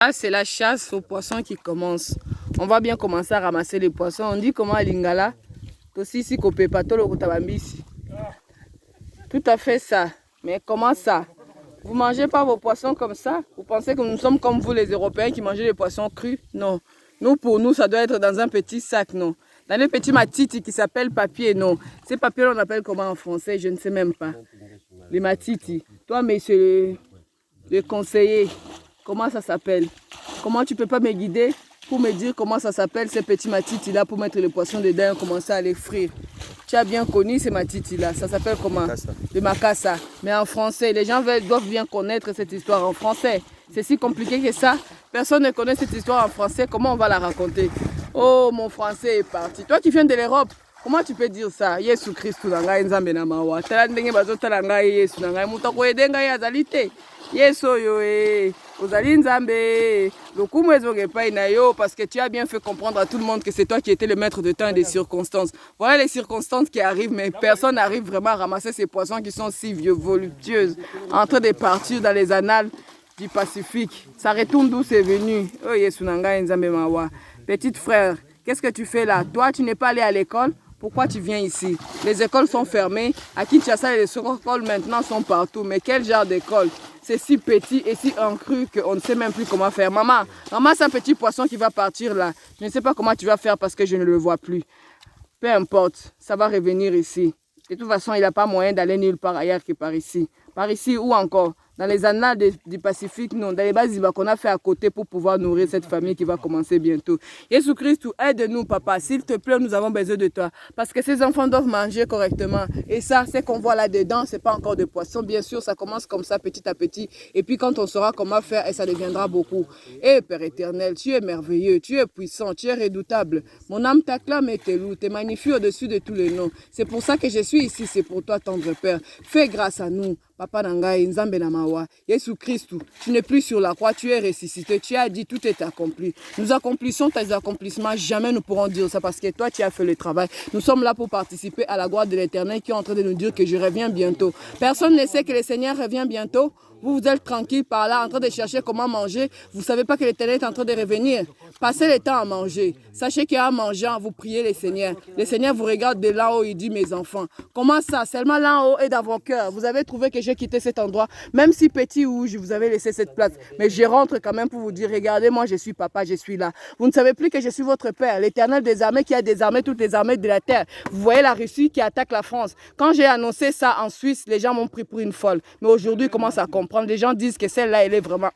Là, c'est la chasse aux poissons qui commence. On va bien commencer à ramasser les poissons. On dit comment à Lingala. Aussi, Tout à fait ça. Mais comment ça? Vous ne mangez pas vos poissons comme ça? Vous pensez que nous sommes comme vous les Européens qui mangez les poissons crus? Non. Nous, pour nous, ça doit être dans un petit sac, non. Dans les petits matiti qui s'appellent papier, non. Ces papiers, on appelle comment en français? Je ne sais même pas. Les matiti. Toi, monsieur le conseiller, comment ça s'appelle? Comment tu peux pas me guider pour me dire comment ça s'appelle ces petits matiti là pour mettre les poissons dedans et commencer à les frire? Tu as bien connu ces matiti là, ça s'appelle comment? Le makassa. Mais en français, les gens doivent bien connaître cette histoire en français. C'est si compliqué que ça. Personne ne connaît cette histoire en français, comment on va la raconter? Oh, mon français est parti. Toi qui viens de l'Europe, comment tu peux dire ça? Yesu Christ nanga nzambe na mawa. Tala ndenge bazotala ngai Yesu nanga muta ko edenga ya zalite. Yesu yo ozali nzambe. Lokumu ezonge pa na yo parce que tu as bien fait comprendre à tout le monde que c'est toi qui étais le maître de temps et des circonstances. Voilà les circonstances qui arrivent, mais personne n'arrive vraiment à ramasser ces poissons qui sont si vieux, voluptueuses, en train de partir dans les annales du Pacifique. Ça retourne d'où c'est venu. Oh Yesu nanga nzambe mawa. Petite frère, qu'est-ce que tu fais là? Toi, tu n'es pas allé à l'école? Pourquoi tu viens ici? Les écoles sont fermées. À Kinshasa, les écoles maintenant sont partout. Mais quel genre d'école? C'est si petit et si encru qu'on ne sait même plus comment faire. Maman, c'est un petit poisson qui va partir là. Je ne sais pas comment tu vas faire parce que je ne le vois plus. Peu importe, ça va revenir ici. De toute façon, il n'a pas moyen d'aller nulle part ailleurs que par ici. Par ici ou encore dans les annales du Pacifique, non, dans les bases qu'on a fait à côté pour pouvoir nourrir cette famille qui va commencer bientôt. Jésus Christ, aide-nous, papa. S'il te plaît, nous avons besoin de toi. Parce que ces enfants doivent manger correctement. Et ça, c'est qu'on voit là-dedans, c'est pas encore de poisson. Bien sûr, ça commence comme ça, petit à petit. Et puis, quand on saura comment faire, et ça deviendra beaucoup. Eh, Père éternel, tu es merveilleux, tu es puissant, tu es redoutable. Mon âme t'acclame et te loue, te magnifie au-dessus de tous les noms. C'est pour ça que je suis ici, c'est pour toi, tendre Père. Fais grâce à nous. Papa Nangaï, Nzambe Namawa, Jésus Christ, tu n'es plus sur la croix, tu es ressuscité, tu as dit tout est accompli. Nous accomplissons tes accomplissements, jamais nous pourrons dire ça parce que toi tu as fait le travail. Nous sommes là pour participer à la gloire de l'Éternel qui est en train de nous dire que je reviens bientôt. Personne ne sait que le Seigneur revient bientôt. Vous êtes tranquille par là en train de chercher comment manger. Vous ne savez pas que l'Éternel est en train de revenir. Passez le temps à manger. Sachez qu'en mangeant, vous priez le Seigneur. Le Seigneur vous regarde de là-haut, il dit mes enfants. Comment ça? Seulement là-haut et dans vos cœurs. Vous avez trouvé que j'ai quitté cet endroit, même si petit ou je vous avais laissé cette place. Mais je rentre quand même pour vous dire, regardez, moi je suis papa, je suis là. Vous ne savez plus que je suis votre père, l'Éternel des armées qui a désarmé toutes les armées de la terre. Vous voyez la Russie qui attaque la France. Quand j'ai annoncé ça en Suisse, les gens m'ont pris pour une folle. Mais aujourd'hui, ils commencent à comprendre. Les gens disent que celle-là, elle est vraiment...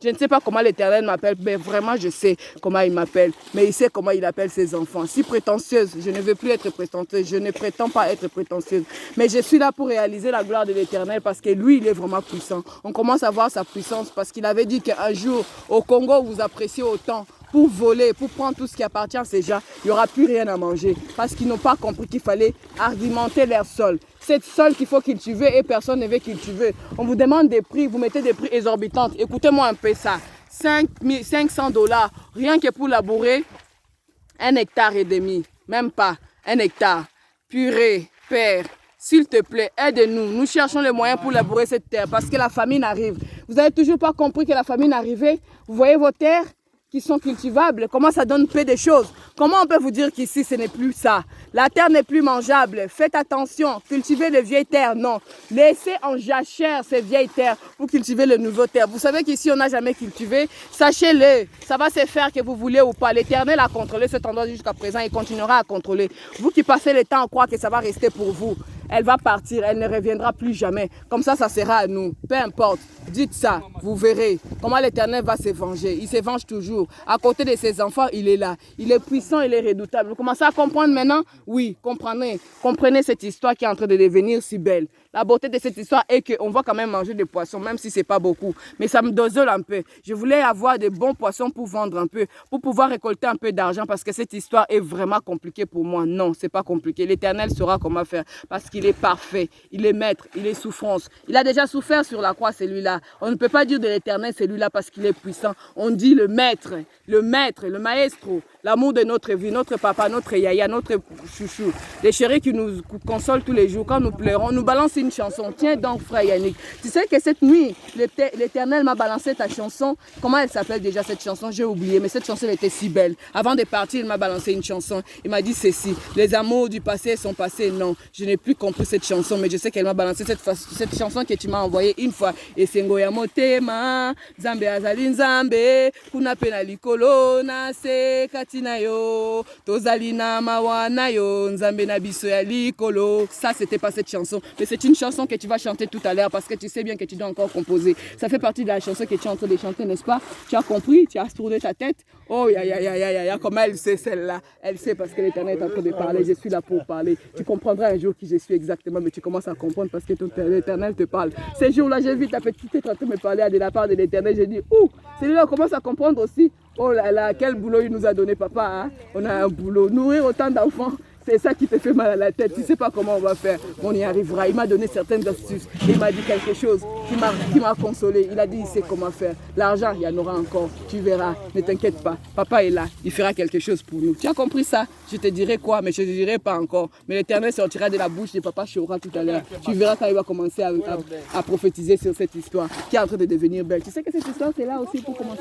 Je ne sais pas comment l'Éternel m'appelle, mais vraiment, je sais comment il m'appelle. Mais il sait comment il appelle ses enfants. Si prétentieuse, je ne veux plus être prétentieuse. Je ne prétends pas être prétentieuse. Mais je suis là pour réaliser la gloire de l'Éternel parce que lui, il est vraiment puissant. On commence à voir sa puissance parce qu'il avait dit qu'un jour, au Congo, vous appréciez autant pour voler, pour prendre tout ce qui appartient à ces gens, il n'y aura plus rien à manger. Parce qu'ils n'ont pas compris qu'il fallait argumenter leur sol. C'est sol qu'il faut cultiver et personne ne veut cultiver. On vous demande des prix, vous mettez des prix exorbitants. Écoutez-moi un peu ça. 500 $, rien que pour labourer 1,5 hectare. Même pas 1 hectare. Purée, Père, s'il te plaît, aide-nous. Nous cherchons les moyens pour labourer cette terre parce que la famine arrive. Vous n'avez toujours pas compris que la famine arrivait? Vous voyez vos terres qui sont cultivables, comment ça donne peu de choses. Comment on peut vous dire qu'ici ce n'est plus ça? La terre n'est plus mangeable. Faites attention, cultivez les vieilles terres, non. Laissez en jachère ces vieilles terres pour cultiver les nouvelles terres. Vous savez qu'ici on n'a jamais cultivé, sachez-le, ça va se faire que vous voulez ou pas. L'Éternel a contrôlé cet endroit jusqu'à présent et continuera à contrôler. Vous qui passez le temps à croire que ça va rester pour vous, elle va partir, elle ne reviendra plus jamais. Comme ça sera à nous. Peu importe, dites ça, vous verrez comment l'Éternel va se venger. Il se venge toujours. À côté de ses enfants, il est là. Il est puissant, il est redoutable. Vous commencez à comprendre maintenant? Oui, comprenez. Comprenez cette histoire qui est en train de devenir si belle. La beauté de cette histoire est qu'on va quand même manger des poissons, même si ce n'est pas beaucoup. Mais ça me désole un peu. Je voulais avoir des bons poissons pour vendre un peu, pour pouvoir récolter un peu d'argent parce que cette histoire est vraiment compliquée pour moi. Non, ce n'est pas compliqué. L'Éternel saura comment faire parce qu'il est parfait, il est maître, il est souffrance. Il a déjà souffert sur la croix, celui-là. On ne peut pas dire de l'Éternel celui-là parce qu'il est puissant. On dit le maître, le maestro. l'amour de notre vie, notre papa, notre yaya, notre chouchou, les chéris qui nous consolent tous les jours. Quand nous pleurons, nous balance une chanson. Tiens donc, frère Yannick, tu sais que cette nuit, l'Éternel m'a balancé ta chanson. Comment elle s'appelle déjà cette chanson? J'ai oublié, mais cette chanson elle était si belle. Avant de partir, il m'a balancé une chanson. Il m'a dit ceci: les amours du passé sont passés. Non, je n'ai plus compris cette chanson, mais je sais qu'elle m'a balancé cette chanson que tu m'as envoyée une fois. Et c'est Ngoya Motema, Zambe Azali Nzambe, Kuna Pena Likolo, Nase Katina yo, Tozalina Mawana yo, Nzambe Nabiso ya Likolo. Ça, c'était pas cette chanson, mais c'est une chanson que tu vas chanter tout à l'heure parce que tu sais bien que tu dois encore composer. Ça fait partie de la chanson que tu es en train de chanter, n'est-ce pas? Tu as compris? Tu as tourné ta tête? Oh, comment elle sait celle-là? Elle sait parce que l'Éternel est en train de parler. Je suis là pour parler. Tu comprendras un jour qui je suis exactement, mais tu commences à comprendre parce que l'Éternel te parle. Ces jours-là, j'ai vu ta petite être en train de me parler de la part de l'Éternel. J'ai dit, ouh, celui-là, on commence à comprendre aussi. Oh là là, quel boulot il nous a donné, papa. Hein? On a un boulot. Nourrir autant d'enfants. C'est ça qui te fait mal à la tête. Tu ne sais pas comment on va faire. On y arrivera. Il m'a donné certaines astuces. Il m'a dit quelque chose qui m'a consolé. Il a dit, il sait comment faire. L'argent, il y en aura encore. Tu verras. Ne t'inquiète pas. Papa est là. Il fera quelque chose pour nous. Tu as compris ça? Je te dirai quoi, mais je ne te dirai pas encore. Mais l'Éternel sortira de la bouche de papa Chora tout à l'heure. Tu verras quand il va commencer à prophétiser sur cette histoire qui est en train de devenir belle. Tu sais que cette histoire, c'est là aussi pour commencer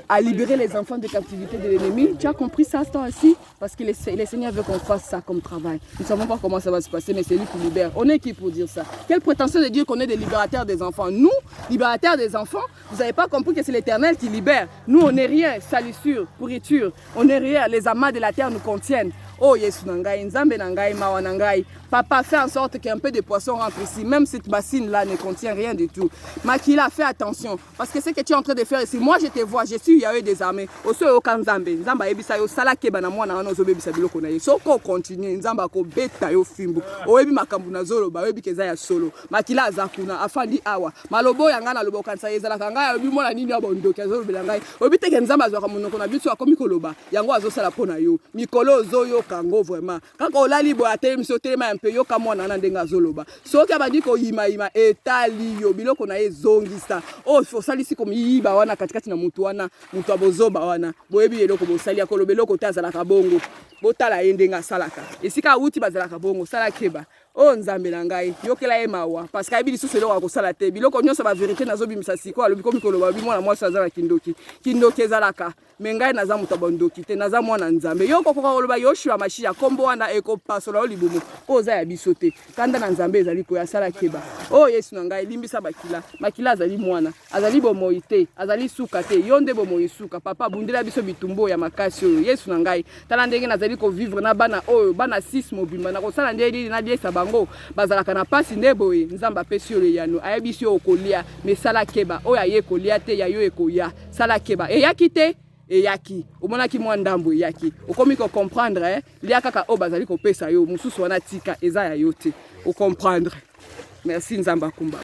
à libérer les enfants de captivité de l'ennemi. Tu as compris ça, toi aussi? Parce que le Seigneur veut qu'on fasse ça comme travail. Nous ne savons pas comment ça va se passer, mais c'est lui qui libère. On est qui pour dire ça? Quelle prétention de dire qu'on est des libérateurs des enfants? Nous, libérateurs des enfants, vous n'avez pas compris que c'est l'Éternel qui libère. Nous, on n'est rien, salissure, pourriture. On n'est rien, les amas de la terre nous contiennent. Oh Yesu Nangai, Nzambe Nangai, Mawa Nangai. Papa, fais en sorte qu'un peu de poisson rentre ici. Même cette bassine-là ne contient rien du tout. Makila, fais attention. Parce que ce que tu es en train de faire ici, moi je te vois, je suis Yahweh des armées. Oso yoka Nzambe. Nzamba ebisa yo sala keba na mwana wana ozo bebisa biloko na ye. Soko continue, Nzamba ko beta yo fimbu. Oyebi makambu na zolo, ba oyebi keza ya solo. Makila azakuna, afandi awa. Malobo yanga na lobo kansa yezala kanga oyebi mona nini abondo kezo belangai. Oyebi teke Nzamba azwaka monoko na biso akomi koloba. Yango azosala pona yo. Mikolo zoyo kango vraiment. Quand on l'a libre à terme sur terme un peu yo kamo na ndenga zoloba. So ka bandi ko yima etali yo biloko na ezongisa. Oh faut salisi comme yiba wana katikati na mutu wana mutu abozoba wana. Boyebi eloko bosali akolo beloko tazala kabongo. Botala yendenga salaka. Esika uti bazala kabongo sala keba. Oh Nzambe Nangai, yokela ye mawa parce que ayebi lisusu eloko akosala te. Biloko nyonso ba vérité nazobimisa siko alobi komi koloba bi mwana mwasi azala kindoki. Kindoki ezalaka. Mais ngai naza mutu abondoki te naza mwana Nzambe. Yoko koka koloba Yoshua Mashiach kombo wana eko pasola olibumu. Oza ya biso te. Kanda na Nzambe ezali ko ya sala keba. Oh Yesu Nangai limbisa bakila. Makila azali mwana. Azali bomoi te. Azali suka te. Yonde bomoi suka. Papa bundela biso bitumbo ya makasi oyo. Yesu Nangai. Tala ndenge nazali ko vivre na bana oyo bana 6 mobimba na kosala ndenge na diesa bango bazalaka na pasi ndeboye Nzamba pesi yo yano ayebisi yo kolia mais sala keba oyo aye kolia te ya yo ekoya sala keba eyaki te eyaki omonaki mwa ndambo eyaki okomi ko comprendre lia kaka o bazali ko pesa yo mususu wana tika eza ya yo te o comprendre. Merci Nzamba Kumba.